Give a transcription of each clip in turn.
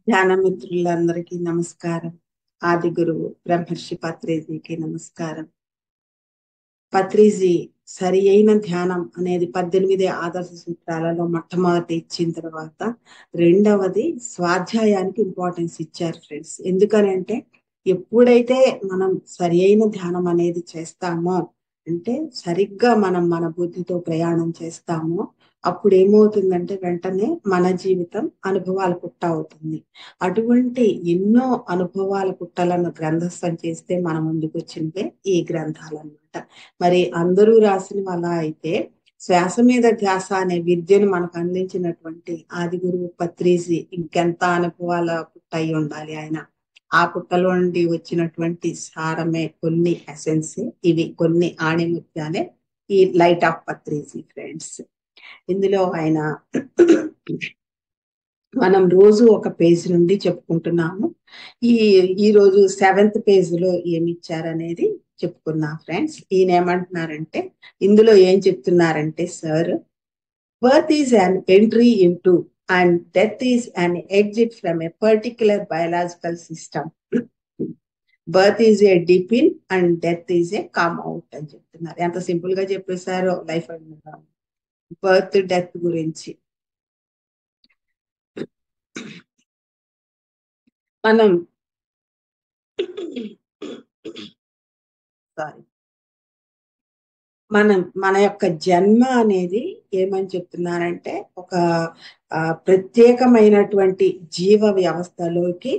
ధ్యాన మిత్రులందరికీ నమస్కారం. ఆది గురువు బ్రహ్మర్షి పత్రిజీకి నమస్కారం. పత్రిజీ సరి అయిన ధ్యానం అనేది 18 ఆదర్శ సూత్రాలలో మొట్టమొదటి ఇచ్చిన తర్వాత రెండవది స్వాధ్యాయానికి ఇంపార్టెన్స్ ఇచ్చారు ఫ్రెండ్స్. ఎందుకనంటే ఎప్పుడైతే మనం సరి అయిన ధ్యానం అనేది చేస్తామో, అంటే సరిగ్గా మనం మన బుద్ధితో ప్రయాణం చేస్తామో, అప్పుడు ఏమవుతుందంటే వెంటనే మన జీవితం అనుభవాల పుట్ట అవుతుంది. అటువంటి ఎన్నో అనుభవాల పుట్టలను గ్రంథస్థం చేస్తే మన ముందుకు వచ్చినవే ఈ గ్రంథాలు అన్నమాట. మరి అందరూ రాసిన అలా అయితే శ్వాస మీద ధ్యాస అనే విద్యను మనకు అందించినటువంటి ఆది గురువు పత్రిజీ ఇంకెంత అనుభవాల పుట్ట అయి ఉండాలి ఆయన. ఆ పుట్టలో నుండి వచ్చినటువంటి సారమే కొన్ని ఎసెన్స్, ఇవి కొన్ని ఆణిముత్యాలే ఈ లైట్ ఆఫ్ పత్రిజీ ఫ్రెండ్స్. ఇందులో ఆయన మనం రోజు ఒక పేజ్ నుండి చెప్పుకుంటున్నాము. ఈ రోజు 7th పేజీలో ఏమి ఇచ్చారనేది చెప్పుకున్నాం ఫ్రెండ్స్. ఈయన ఏమంటున్నారంటే, ఇందులో ఏం చెప్తున్నారంటే, sir, birth is an entry into and death is an exit from A particular biological system. Birth is a dip in and death is a come out అని చెప్తున్నారు. ఎంత సింపుల్ గా చెప్పేశారో లైఫ్ బర్త్ డెత్ గురించి. మనం sorry మన యొక్క జన్మ అనేది ఏమని చెప్తున్నారంటే ఒక ప్రత్యేకమైనటువంటి జీవ వ్యవస్థలోకి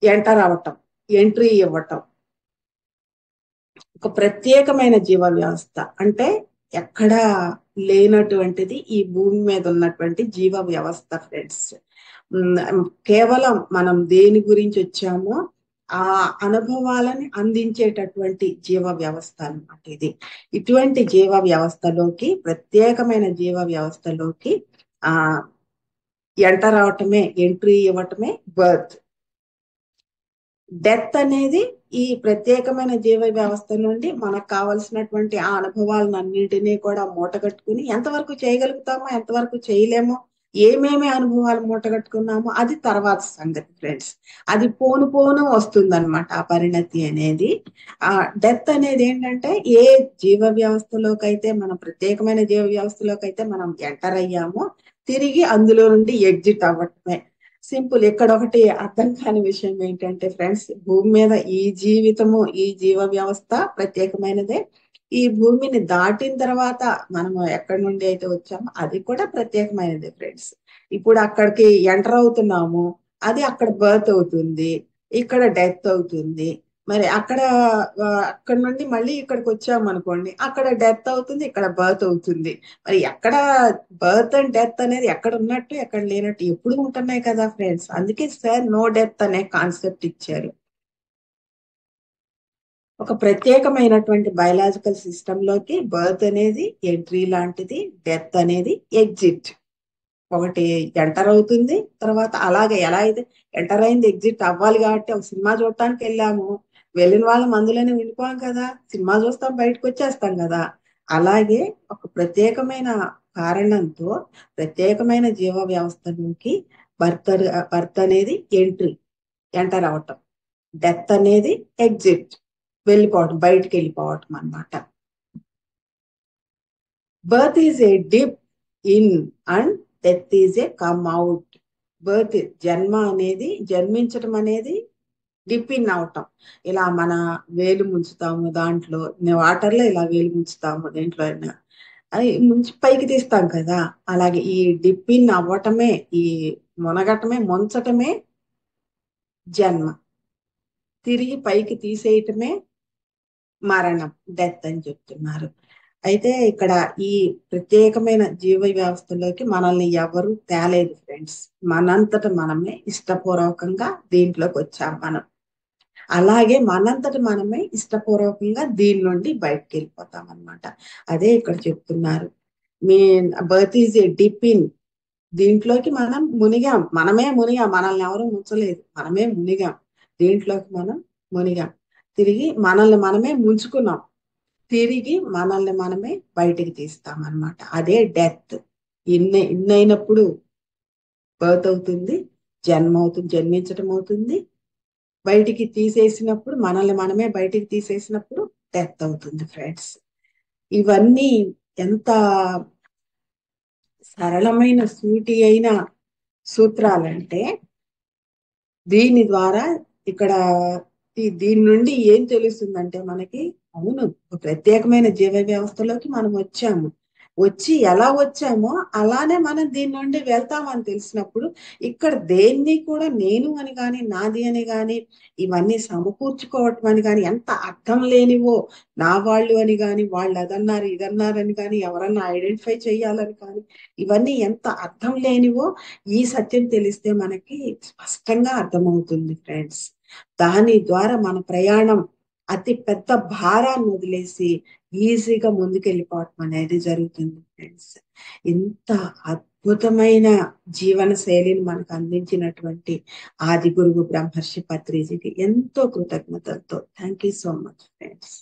ఎంటర్ అవటం, ఎంట్రీ ఇవ్వటం. ఒక ప్రత్యేకమైన జీవ వ్యవస్థ అంటే ఎక్కడా లేనటువంటిది ఈ భూమి మీద ఉన్నటువంటి జీవ వ్యవస్థ ఫ్రెండ్స్. కేవలం మనం దేని గురించి వచ్చామో ఆ అనుభవాలని అందించేటటువంటి జీవ వ్యవస్థ అన్నమాట ఇది. ఇటువంటి జీవ వ్యవస్థలోకి, ప్రత్యేకమైన జీవ వ్యవస్థలోకి ఎంటర్ అవటమే, ఎంట్రీ ఇవ్వటమే బర్త్. డెత్ అనేది ఈ ప్రత్యేకమైన జీవ వ్యవస్థ నుండి మనకు కావలసినటువంటి ఆ అనుభవాలను అన్నింటినీ కూడా మూటగట్టుకుని ఎంతవరకు చేయగలుగుతామో, ఎంతవరకు చేయలేమో, ఏమేమి అనుభవాలు మూటగట్టుకున్నామో అది తర్వాత సంగతి ఫ్రెండ్స్. అది పోను పోను వస్తుందన్నమాట ఆ పరిణతి అనేది. ఆ డెత్ అనేది ఏంటంటే ఏ జీవ వ్యవస్థలోకైతే మనం ప్రత్యేకమైన జీవ వ్యవస్థలోకైతే మనం ఎంటర్ అయ్యామో తిరిగి అందులో నుండి ఎగ్జిట్ అవ్వటమే. సింపుల్. ఇక్కడ ఒకటి అర్థం కాని విషయం ఏంటంటే ఫ్రెండ్స్, భూమి మీద ఈ జీవితము, ఈ జీవ వ్యవస్థ ప్రత్యేకమైనదే. ఈ భూమిని దాటిన తర్వాత మనము ఎక్కడి నుండి అయితే వచ్చామో అది కూడా ప్రత్యేకమైనదే ఫ్రెండ్స్. ఇప్పుడు అక్కడికి ఎంటర్ అవుతున్నాము, అది అక్కడ బర్త్ అవుతుంది, ఇక్కడ డెత్ అవుతుంది. మరి అక్కడ నుండి మళ్ళీ ఇక్కడికి వచ్చాము అనుకోండి, అక్కడ డెత్ అవుతుంది, ఇక్కడ బర్త్ అవుతుంది. మరి ఎక్కడ బర్త్ అండ్ డెత్ అనేది ఎక్కడ ఉన్నట్టు ఎక్కడ లేనట్టు ఎప్పుడు ఉంటున్నాయి కదా ఫ్రెండ్స్. అందుకే సార్ నో డెత్ అనే కాన్సెప్ట్ ఇచ్చారు. ఒక ప్రత్యేకమైనటువంటి బయలాజికల్ సిస్టమ్ లోకి బర్త్ అనేది ఎంట్రీ లాంటిది, డెత్ అనేది ఎగ్జిట్. ఒకటి ఎంటర్ అవుతుంది, తర్వాత అలాగే ఎలా అయితే ఎంటర్ అయింది ఎగ్జిట్ అవ్వాలి కాబట్టి ఒక సినిమా చూడటానికి వెళ్ళాము, వెళ్ళిన వాళ్ళం అందులోనే వెళ్ళిపోయాం కదా, సినిమా చూస్తాం బయటకు వచ్చేస్తాం కదా. అలాగే ఒక ప్రత్యేకమైన కారణంతో ప్రత్యేకమైన జీవ వ్యవస్థలోకి బర్త్ అనేది ఎంటర్ అవటం, డెత్ అనేది ఎగ్జిట్, వెళ్ళిపోవటం, బయటికి వెళ్ళిపోవటం అన్నమాట. Birth is a dip in and death is a come out. Birth జన్మ అనేది, జన్మించటం అనేది డిప్ ఇన్ అవటం. ఇలా మన వేలు ముంచుతాము దాంట్లో, వాటర్ లో ఇలా వేలు ముంచుతాము దేంట్లో అయినా, అది ముంచి పైకి తీస్తాం కదా. అలాగే ఈ డిప్ ఇన్ అవ్వటమే, ఈ మునగటమే, ముంచటమే జన్మ. తిరిగి పైకి తీసేయటమే మరణం, డెత్ అని చెప్తున్నారు. అయితే ఇక్కడ ఈ ప్రత్యేకమైన జీవ వ్యవస్థలోకి మనల్ని ఎవరు తేలేదు ఫ్రెండ్స్. మనంతట మనమే ఇష్టపూర్వకంగా దీంట్లోకి వచ్చాం మనం. అలాగే మనంతట మనమే ఇష్టపూర్వకంగా దీని నుండి బయటకు వెళ్ళిపోతాం అనమాట. అదే ఇక్కడ చెప్తున్నారు. మీ birth is a dip in. దీంట్లోకి మనం మునిగాం, మనల్ని ఎవరు ముంచలేదు, మనమే మునిగాం. దీంట్లోకి మనం మునిగాం, తిరిగి మనల్ని మనమే ముంచుకున్నాం, తిరిగి మనల్ని మనమే బయటికి తీస్తామన్నమాట. అదే డెత్. ఇన్నైనప్పుడు బర్త్ అవుతుంది, జన్మ అవుతుంది, జన్మించటం అవుతుంది. బయటికి తీసేసినప్పుడు, మనల్ని మనమే బయటికి తీసేసినప్పుడు డెత్ అవుతుంది ఫ్రెండ్స్. ఇవన్నీ ఎంత సరళమైన సూటి అయిన సూత్రాలంటే, దీని ద్వారా ఇక్కడ దీని నుండి ఏం తెలుస్తుందంటే మనకి, అవును, ఒక ప్రత్యేకమైన జీవ వ్యవస్థలోకి మనం వచ్చాము. వచ్చి ఎలా వచ్చామో అలానే మనం దీని నుండి వెళ్తామని తెలిసినప్పుడు, ఇక్కడ దేన్ని కూడా నేను అని కానీ, నాది అని కానీ, ఇవన్నీ సమకూర్చుకోవటం అని కానీ, ఎంత అర్థం లేనివో, నా వాళ్ళు అని కానీ, వాళ్ళు అదన్నారు ఇదన్నారు అని కానీ, ఎవరన్నా ఐడెంటిఫై చేయాలని కానీ, ఇవన్నీ ఎంత అర్థం లేనివో ఈ సత్యం తెలిస్తే మనకి స్పష్టంగా అర్థమవుతుంది ఫ్రెండ్స్. దాని ద్వారా మన ప్రయాణం అతి పెద్ద భారాన్ని వదిలేసి ఈజీగా ముందుకెళ్ళిపోవటం అనేది జరుగుతుంది ఫ్రెండ్స్. ఇంత అద్భుతమైన జీవన శైలిని మనకు అందించినటువంటి ఆది గురువు బ్రహ్మర్షి పత్రిజీకి ఎంతో కృతజ్ఞతలతో thank you so much friends.